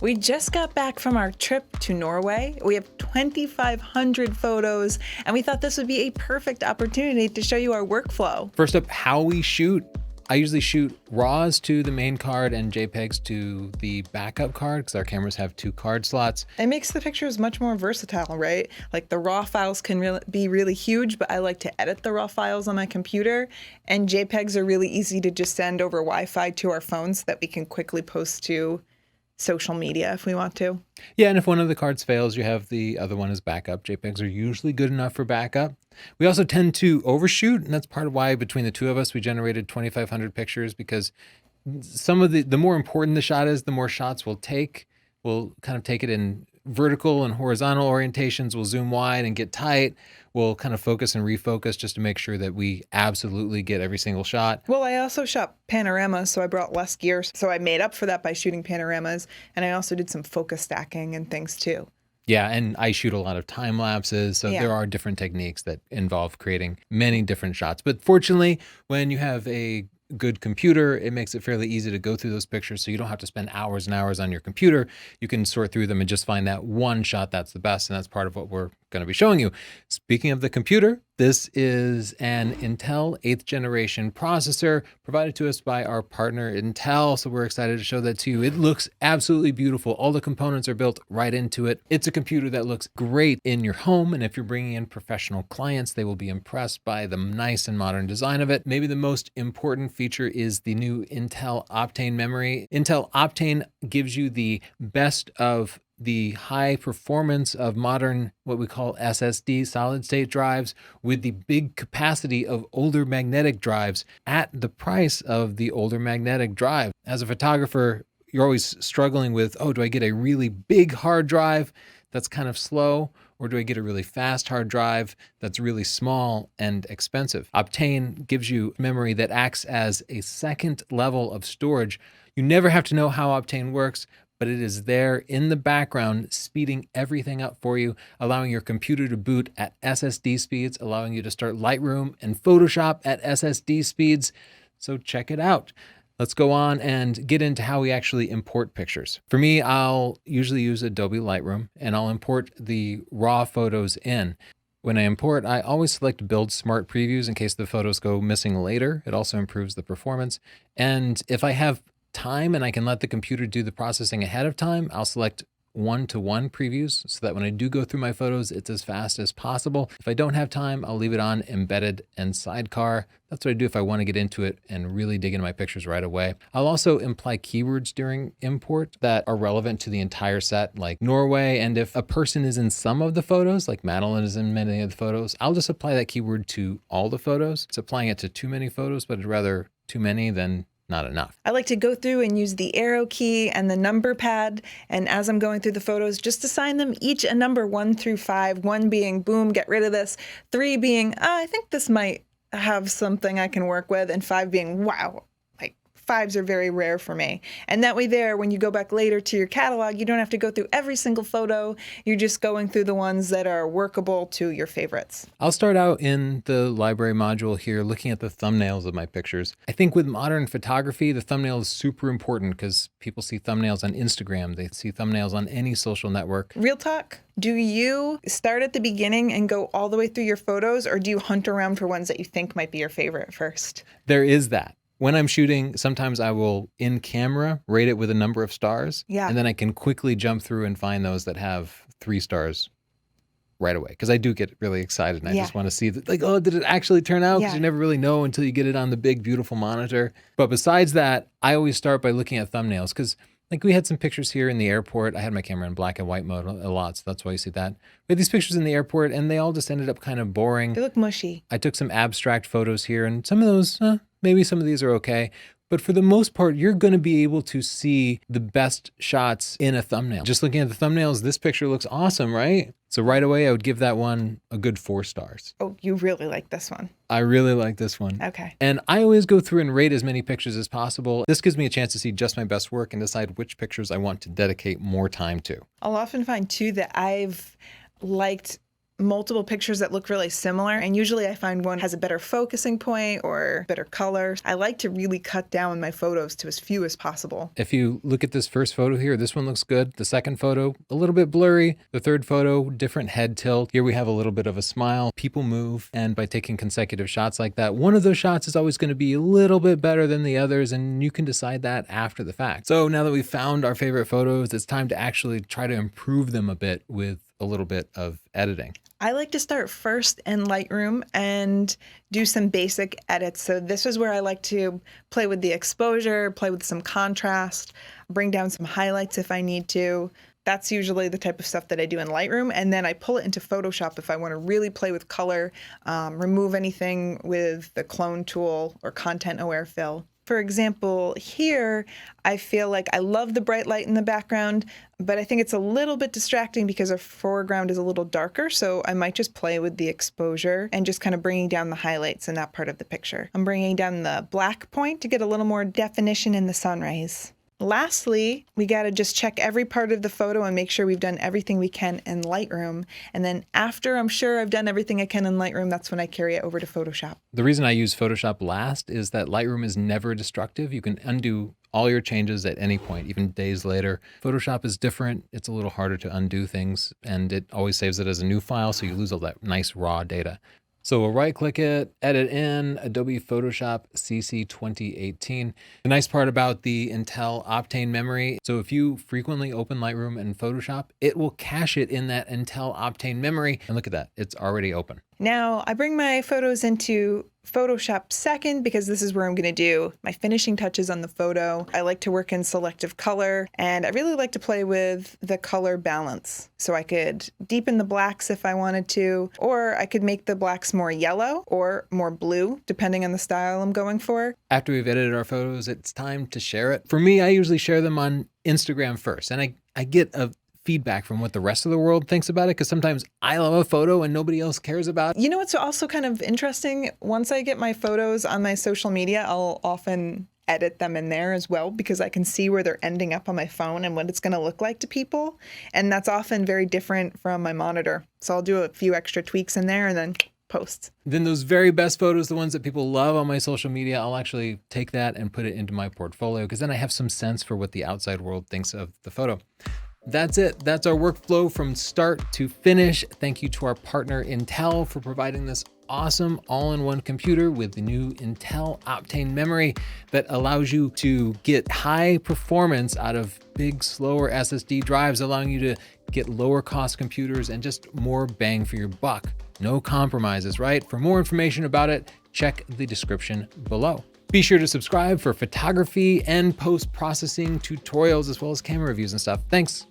We just got back from our trip to Norway. We have 2,500 photos, and we thought this would be a perfect opportunity to show you our workflow. First up, how we shoot. I usually shoot RAWs to the main card and JPEGs to the backup card because our cameras have 2 card slots. It makes the pictures much more versatile, right? Like the RAW files can be really huge, but I like to edit the RAW files on my computer, and JPEGs are really easy to just send over Wi-Fi to our phones so that we can quickly post to social media if we want to. Yeah, and if one of the cards fails, you have the other one as backup. JPEGs are usually good enough for backup. We also tend to overshoot, and that's part of why between the two of us, we generated 2,500 pictures, because some of the more important the shot is, the more shots we'll take. We'll kind of take it in vertical and horizontal orientations. We'll zoom wide and get tight. We'll kind of focus and refocus just to make sure that we absolutely get every single shot. Well, I also shot panoramas, so I brought less gear. So I made up for that by shooting panoramas. And I also did some focus stacking and things too. Yeah, and I shoot a lot of time lapses. So there are different techniques that involve creating many different shots. But fortunately, when you have a good computer, it makes it fairly easy to go through those pictures, so you don't have to spend hours and hours on your computer. You can sort through them and just find that one shot that's the best, and that's part of what we're going to be showing you. Speaking of the computer, this is an Intel 8th generation processor provided to us by our partner Intel, so we're excited to show that to you. It looks absolutely beautiful. All the components are built right into it. It's a computer that looks great in your home, and if you're bringing in professional clients, they will be impressed by the nice and modern design of it. Maybe the most important feature is the new Intel Optane memory. Intel Optane gives you the best of the high performance of modern, what we call SSD, solid state drives, with the big capacity of older magnetic drives at the price of the older magnetic drive. As a photographer, you're always struggling with, oh, do I get a really big hard drive that's kind of slow, or do I get a really fast hard drive that's really small and expensive? Optane gives you memory that acts as a second level of storage. You never have to know how Optane works, but it is there in the background, speeding everything up for you, allowing your computer to boot at SSD speeds, allowing you to start Lightroom and Photoshop at SSD speeds. So check it out. Let's go on and get into how we actually import pictures. For me, I'll usually use Adobe Lightroom, and I'll import the raw photos in. When I import, I always select Build Smart Previews in case the photos go missing later. It also improves the performance. And if I have time and I can let the computer do the processing ahead of time, I'll select 1-to-1 previews so that when I do go through my photos, it's as fast as possible. If I don't have time, I'll leave it on embedded and sidecar. That's what I do if I want to get into it and really dig into my pictures right away. I'll also imply keywords during import that are relevant to the entire set, like Norway. And if a person is in some of the photos, like Madeline is in many of the photos, I'll just apply that keyword to all the photos. It's applying it to too many photos, but I'd rather too many than not enough. I like to go through and use the arrow key and the number pad, and as I'm going through the photos, just assign them each a number 1 through 5, 1 being boom, get rid of this, 3 being I think this might have something I can work with, and 5 being wow. Like 5s are very rare for me. And that way there, when you go back later to your catalog, you don't have to go through every single photo. You're just going through the ones that are workable to your favorites. I'll start out in the library module here looking at the thumbnails of my pictures. I think with modern photography, the thumbnail is super important because people see thumbnails on Instagram. They see thumbnails on any social network. Real talk. Do you start at the beginning and go all the way through your photos, or do you hunt around for ones that you think might be your favorite first? There is that. When I'm shooting, sometimes I will, in camera, rate it with a number of stars. Yeah. And then I can quickly jump through and find those that have 3 stars right away. Because I do get really excited and I just want to see that, like, oh, did it actually turn out? Because you never really know until you get it on the big, beautiful monitor. But besides that, I always start by looking at thumbnails because like we had some pictures here in the airport. I had my camera in black and white mode a lot, so that's why you see that. We had these pictures in the airport and they all just ended up kind of boring. They look mushy. I took some abstract photos here and some of those, maybe some of these are okay. But for the most part, you're going to be able to see the best shots in a thumbnail. Just looking at the thumbnails, this picture looks awesome, right? So right away, I would give that one a good 4 stars. Oh, you really like this one. I really like this one. Okay. And I always go through and rate as many pictures as possible. This gives me a chance to see just my best work and decide which pictures I want to dedicate more time to. I'll often find too that I've liked multiple pictures that look really similar, and usually I find one has a better focusing point or better color. I like to really cut down my photos to as few as possible. If you look at this first photo here, this one looks good. The second photo, a little bit blurry. The third photo, different head tilt. Here we have a little bit of a smile. People move, and by taking consecutive shots like that, one of those shots is always going to be a little bit better than the others, and you can decide that after the fact. So now that we've found our favorite photos, it's time to actually try to improve them a bit with a little bit of editing. I like to start first in Lightroom and do some basic edits. So this is where I like to play with the exposure, play with some contrast, bring down some highlights if I need to. That's usually the type of stuff that I do in Lightroom. And then I pull it into Photoshop if I want to really play with color, remove anything with the clone tool or content aware fill. For example, here, I feel like I love the bright light in the background, but I think it's a little bit distracting because our foreground is a little darker, so I might just play with the exposure and just kind of bringing down the highlights in that part of the picture. I'm bringing down the black point to get a little more definition in the sun rays. Lastly, we got to just check every part of the photo and make sure we've done everything we can in Lightroom. And then after I'm sure I've done everything I can in Lightroom, that's when I carry it over to Photoshop. The reason I use Photoshop last is that Lightroom is never destructive. You can undo all your changes at any point, even days later. Photoshop is different. It's a little harder to undo things, and it always saves it as a new file, so you lose all that nice raw data. So we'll right click it, edit in, Adobe Photoshop CC 2018. The nice part about the Intel Optane memory, so if you frequently open Lightroom and Photoshop, it will cache it in that Intel Optane memory. And look at that, it's already open. Now I bring my photos into Photoshop second because this is where I'm going to do my finishing touches on the photo. I like to work in selective color, and I really like to play with the color balance. So I could deepen the blacks if I wanted to, or I could make the blacks more yellow or more blue, depending on the style I'm going for. After we've edited our photos, it's time to share it. For me, I usually share them on Instagram first, and I get a feedback from what the rest of the world thinks about it, because sometimes I love a photo and nobody else cares about it. You know what's also kind of interesting? Once I get my photos on my social media, I'll often edit them in there as well because I can see where they're ending up on my phone and what it's going to look like to people. And that's often very different from my monitor. So I'll do a few extra tweaks in there and then post. Then those very best photos, the ones that people love on my social media, I'll actually take that and put it into my portfolio, because then I have some sense for what the outside world thinks of the photo. That's it. That's our workflow from start to finish. Thank you to our partner Intel for providing this awesome all-in-one computer with the new Intel Optane memory that allows you to get high performance out of big, slower SSD drives, allowing you to get lower cost computers and just more bang for your buck. No compromises, right? For more information about it, check the description below. Be sure to subscribe for photography and post-processing tutorials, as well as camera reviews and stuff. Thanks.